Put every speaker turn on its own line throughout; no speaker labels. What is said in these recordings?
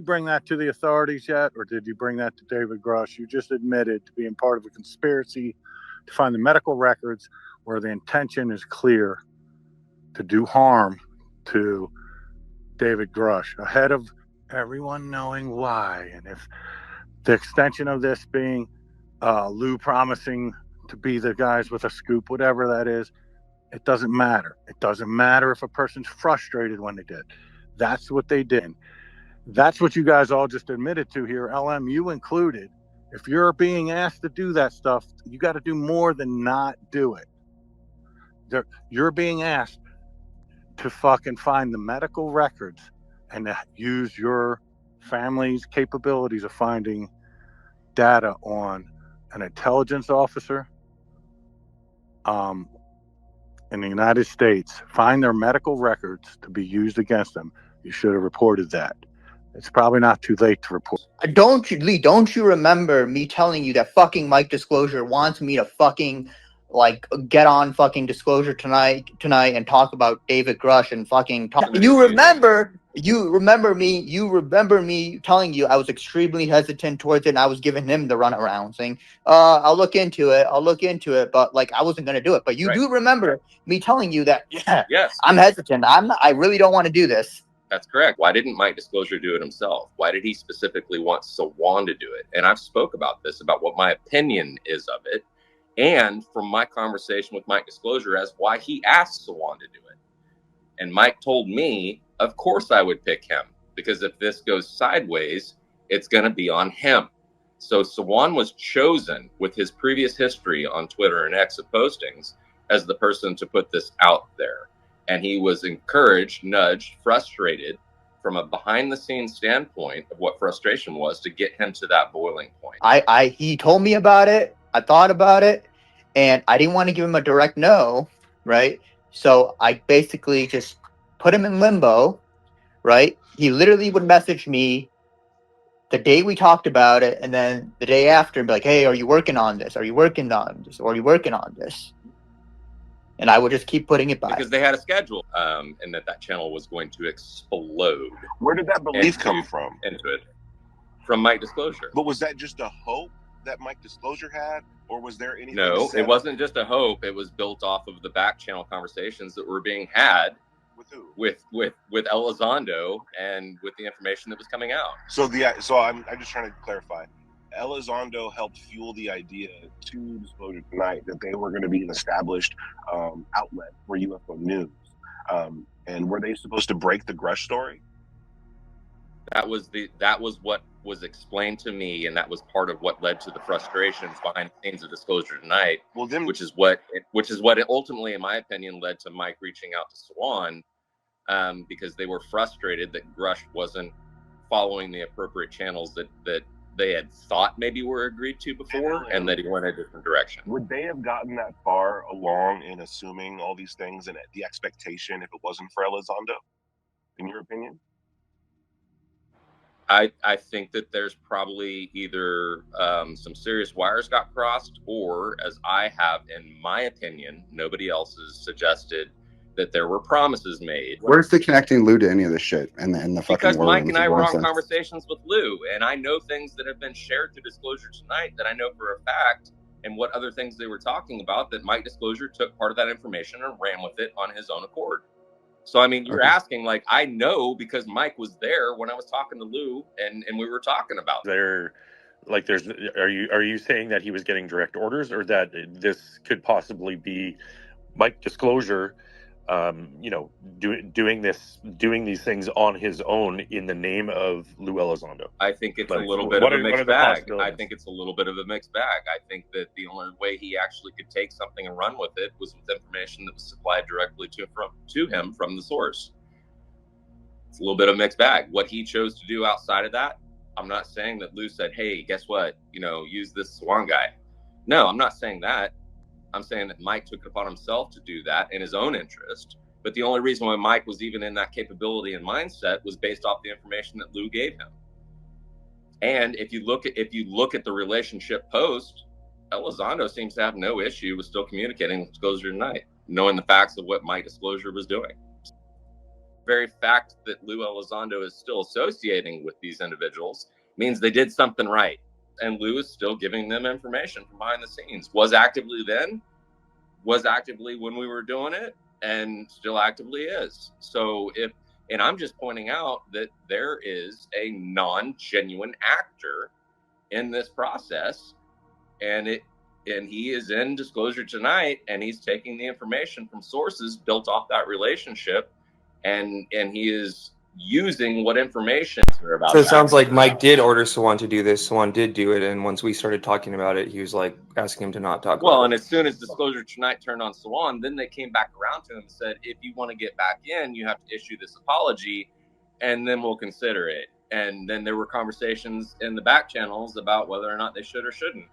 you bring that to the authorities yet, or did you bring that to David Grusch? You just admitted to being part of a conspiracy to find the medical records where the intention is clear to do harm to David Grusch ahead of everyone knowing why. And if the extension of this being Lue promising to be the guys with a scoop, whatever that is, it doesn't matter. It doesn't matter if a person's frustrated when they did. That's what they did. That's what you guys all just admitted to here, LM, you included. If you're being asked to do that stuff, you got to do more than not do it. You're being asked to fucking find the medical records and to use your family's capabilities of finding data on an intelligence officer in the United States, find their medical records to be used against them. You should have reported that. It's probably not too late to report.
Lee, don't you remember me telling you that fucking Mike Disclosure wants me to fucking get on fucking Disclosure tonight and talk about David Grusch and fucking talk. You remember me telling you I was extremely hesitant towards it, and I was giving him the runaround saying, I'll look into it, but I wasn't gonna do it. But you do remember me telling you that yes, I'm hesitant. I really don't want to do this.
That's correct. Why didn't Mike Disclosure do it himself? Why did he specifically want Sawan to do it? And I've spoke about this, about what my opinion is of it. And from my conversation with Mike Disclosure as why he asked Sawan to do it. And Mike told me, of course I would pick him, because if this goes sideways, it's going to be on him. So Sawan was chosen with his previous history on Twitter and X of postings as the person to put this out there. And he was encouraged, nudged, frustrated from a behind the scenes standpoint of what frustration was to get him to that boiling point.
He told me about it. I thought about it, and I didn't want to give him a direct no, right? So I basically just put him in limbo, right? He literally would message me the day we talked about it, and then the day after, and be like, hey, are you working on this? Are you working on this? Or are you working on this? And I would just keep putting it by.
Because they had a schedule, and that channel was going to explode.
Where did that belief come from?
Into it. From Mike Disclosure.
But was that just a hope that Mike Disclosure had? Or was there anything?
No, it wasn't just a hope. It was built off of the back channel conversations that were being had.
With who?
With Elizondo and with the information that was coming out.
So I'm just trying to clarify. Elizondo helped fuel the idea to Disclosure tonight that they were going to be an established outlet for UFO news. And were they supposed to break the Grusch story?
That was what was explained to me, and that was part of what led to the frustrations behind the scenes of Disclosure tonight.
Well, then,
which is what it ultimately, in my opinion, led to Mike reaching out to Sawan, because they were frustrated that Grusch wasn't following the appropriate channels that they had thought maybe were agreed to before, and that he went a different direction.
Would they have gotten that far along in assuming all these things and the expectation if it wasn't for Elizondo, in your opinion?
I think that there's probably either some serious wires got crossed, or, as I have, in my opinion, nobody else has suggested that there were promises made.
Where's the connecting Lue to any of this shit and the fucking
Because Mike and I were on
sense.
conversations with Lue, and I know things that have been shared to Disclosure tonight that I know for a fact, and what other things they were talking about, that Mike Disclosure took part of that information and ran with it on his own accord. So, I mean, you're asking, I know because Mike was there when I was talking to Lue and we were talking about
are you saying that he was getting direct orders, or that this could possibly be Mike Disclosure, doing these things on his own in the name of Lue Elizondo?
I think it's a little bit of a mixed bag. I think it's a little bit of a mixed bag. I think that the only way he actually could take something and run with it was with information that was supplied directly to him from the source. It's a little bit of a mixed bag. What he chose to do outside of that, I'm not saying that Lue said, hey, guess what? Use this Sawan guy. No, I'm not saying that. I'm saying that Mike took it upon himself to do that in his own interest. But the only reason why Mike was even in that capability and mindset was based off the information that Lue gave him. And if you look at the relationship post, Elizondo seems to have no issue with still communicating with Disclosure tonight, knowing the facts of what Mike Disclosure was doing. very fact that Lue Elizondo is still associating with these individuals means they did something right. And Lue is still giving them information from behind the scenes. Was actively then, was actively when we were doing it, and still actively is. So and I'm just pointing out that there is a non-genuine actor in this process, and he is in Disclosure tonight, and he's taking the information from sources built off that relationship, and he is using what information are about.
So it sounds like Mike did order Sawan to do this. Sawan did do it, and once we started talking about it, he was like asking him to not talk about it.
And as soon as Disclosure tonight turned on Sawan, then they came back around to him and said, if you want to get back in, you have to issue this apology, and then we'll consider it. And then there were conversations in the back channels about whether or not they should or shouldn't.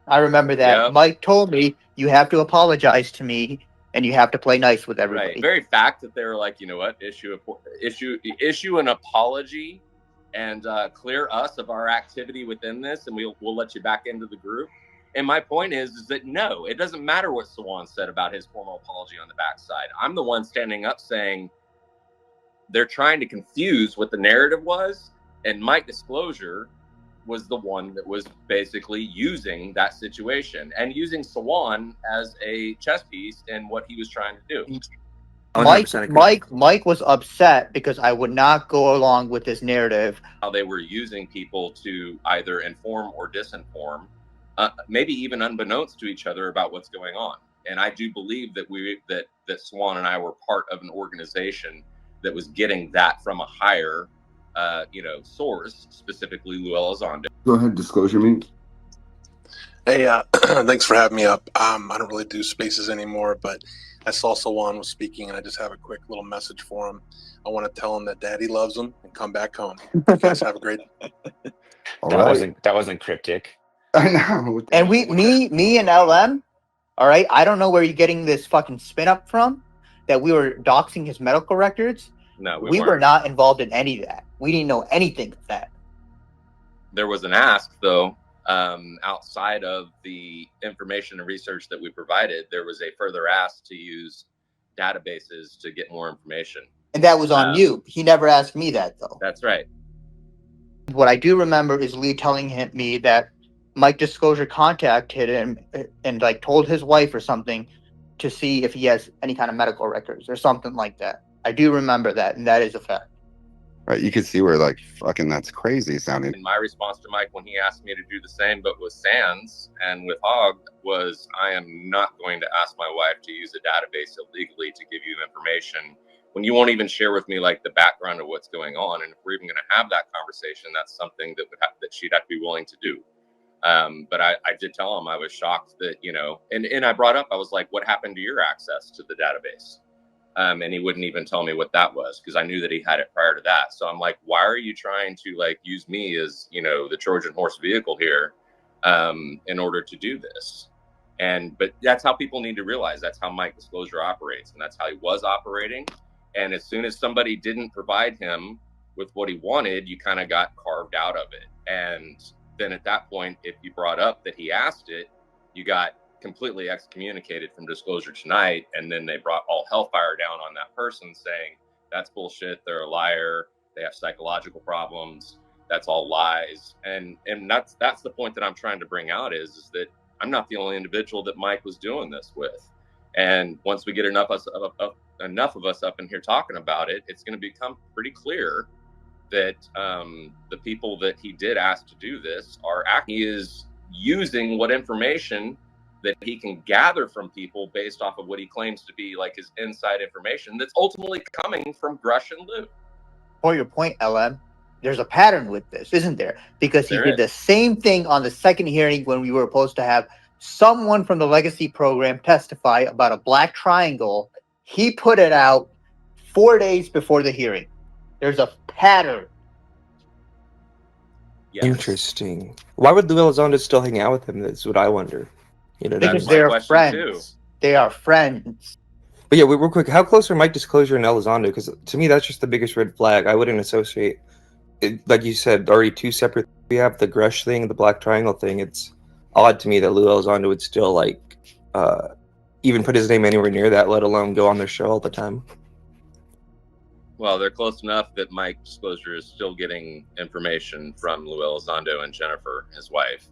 I remember that.
Yep.
Mike told me, you have to apologize to me, and you have to play nice with everybody.
Right. Very fact that they were like, you know what, issue an apology and clear us of our activity within this, and we'll let you back into the group. And my point is that no, it doesn't matter what Sawan said about his formal apology on the backside. I'm the one standing up saying they're trying to confuse what the narrative was, and Mike Disclosure was the one that was basically using that situation and using Sawan as a chess piece in what he was trying to do.
Mike was upset because I would not go along with this narrative.
How they were using people to either inform or disinform, maybe even unbeknownst to each other about what's going on. And I do believe that that Sawan and I were part of an organization that was getting that from a higher source, specifically Lue Elizondo.
Go ahead, Disclosure me.
Hey, thanks for having me up. I don't really do spaces anymore, but I saw Sawan was speaking, and I just have a quick little message for him. I want to tell him that Daddy loves him and come back home. You guys have a great day.
That wasn't cryptic.
I know.
And me and LM, all right, I don't know where you're getting this fucking spin up from, that we were doxing his medical records.
No,
we were not involved in any of that. We didn't know anything of that.
There was an ask, though, outside of the information and research that we provided. There was a further ask to use databases to get more information.
And that was on you. He never asked me that, though.
That's right.
What I do remember is Lee telling me that Mike Disclosure contacted him and like told his wife or something to see if he has any kind of medical records or something like that. I do remember that, and that is a fact.
Right, you could see where like fucking that's crazy sounding.
And my response to Mike when he asked me to do the same, but with Sands and with Haug, was I am not going to ask my wife to use a database illegally to give you information when you won't even share with me like the background of what's going on. And if we're even going to have that conversation, that's something that she'd have to be willing to do. But I did tell him I was shocked that, and I brought up, I was like, what happened to your access to the database? And he wouldn't even tell me what that was, because I knew that he had it prior to that. So I'm like, why are you trying to like use me as, the Trojan horse vehicle here in order to do this? But that's how people need to realize that's how Mike Disclosure operates, and that's how he was operating. And as soon as somebody didn't provide him with what he wanted, you kind of got carved out of it. And then at that point, if you brought up that he asked it, you got completely excommunicated from Disclosure tonight. And then they brought all hellfire down on that person, saying that's bullshit, they're a liar, they have psychological problems, that's all lies. And that's the point that I'm trying to bring out is that I'm not the only individual that Mike was doing this with. And once we get enough of us up in here talking about it, it's going to become pretty clear that the people that he did ask to do this he is using what information that he can gather from people based off of what he claims to be like his inside information that's ultimately coming from Grusch and Lue.
For your point, LM, there's a pattern with this, isn't there? Because he did the same thing on the second hearing when we were supposed to have someone from the legacy program testify about a black triangle. He put it out 4 days before the hearing. There's a pattern.
Yes.
Interesting. Why would Lue Elizondo still hang out with him? That's what I wonder.
Because they're friends. Too. They are friends.
But yeah, real quick, how close are Mike Disclosure and Elizondo? Because to me, that's just the biggest red flag. I wouldn't associate it, like you said, already two separate. We have the Grusch thing, the black triangle thing. It's odd to me that Lue Elizondo would still like even put his name anywhere near that, let alone go on their show all the time.
Well, they're close enough that Mike Disclosure is still getting information from Lue Elizondo and Jennifer, his wife.